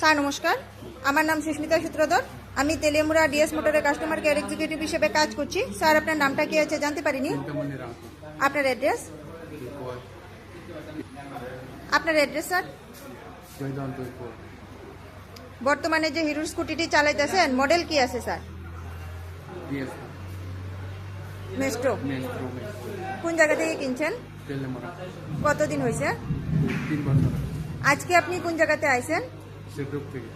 Sir নমস্কার, আমার নাম সুস্মিতা সূত্রধর। আমি তেলিয়ামুড়া ডিএস মোটরের কাস্টমার কেয়ার এক্সিকিউটিভ হিসেবে কাজ করছি। স্যার আপনার নামটা কি আছে জানতে পারিনি? আপনার অ্যাড্রেস? আপনার অ্যাড্রেস স্যার? বর্তমানে যে হিরোর স্কুটিটি চালাইতেছেন মডেল কি আছে স্যার? মেস্ট্রো। কোন জায়গা থেকে কিনছেন? কতদিন হয়েছে? 3 বছর। আজকে আপনি কোন জায়গাতে আইছেন? সেগ্রুপ থেকে।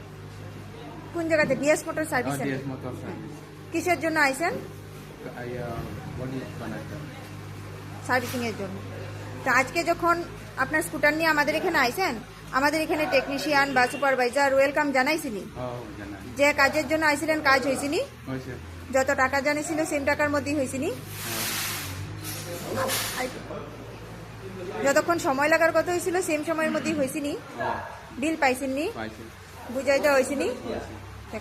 কোন জায়গাতে? DS motor service. DS motor service. কিসের জন্য আইছেন? বডি বানাইতে। সার্ভিসিং এর জন্য। তো আজকে যখন আপনার স্কুটার নিয়ে আমাদের এখানে আইছেন, আমাদের এখানে টেকনিশিয়ান বা সুপারভাইজার ওয়েলকাম জানাইছিনি? জানাই। যে কাজের জন্য আইছিলেন কাজ হয়েছিনি? হয়েছে। যত টাকা জানিয়েছিল সেম টাকার মধ্যেই হয়েছিনি? যতক্ষণ সময় লাগার কথা হয়েছিল সেম সময়ের মধ্যেই হয়েছিনি? বিল পাইছেননি? পাইছে। বুঝাই দেওয়া হয়েছিনি?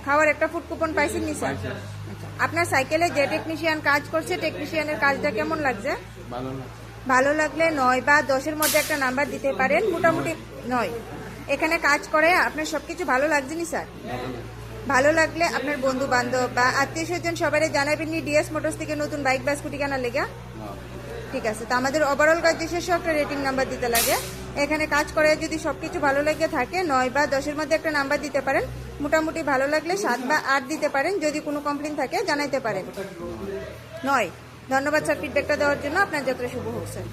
খাওয়ার একটা ফুড কুপন পাইছেননি স্যার? পাইছে। আপনার সাইকেলে যে টেকনিশিয়ান কাজ করছে, টেকনিশিয়ানের কাজটা কেমন লাগছে? ভালো লাগছে। ভালো লাগলে 9 বা 10-এর মধ্যে একটা নাম্বার দিতে পারেন। মোটামুটি 9। এখানে কাজ করে আপনার সবকিছু ভালো লাগছে নি স্যার? ভালো লাগছে। ভালো লাগলে আপনার বন্ধু বান্ধব বা আত্মীয় স্বজন সবাই জানাবেন নি ডিএস মোটরস থেকে নতুন বাইক বা স্কুটি কেনার লেগে। ঠিক আছে, তো আমাদের ওভারঅল কাজ শেষে একটা রেটিং নাম্বার দিতে লাগে। এখানে কাজ করে যদি সবকিছু ভালো লেগে থাকে 9 বা 10-এর মধ্যে একটা নাম্বার দিতে পারেন। মোটামুটি ভালো লাগলে 7 বা 8 দিতে পারেন। যদি কোনো কমপ্লেন থাকে জানাইতে পারেন। 9। ধন্যবাদ স্যার ফিডব্যাকটা দেওয়ার জন্য। আপনার যাত্রা শুভ হোক স্যার।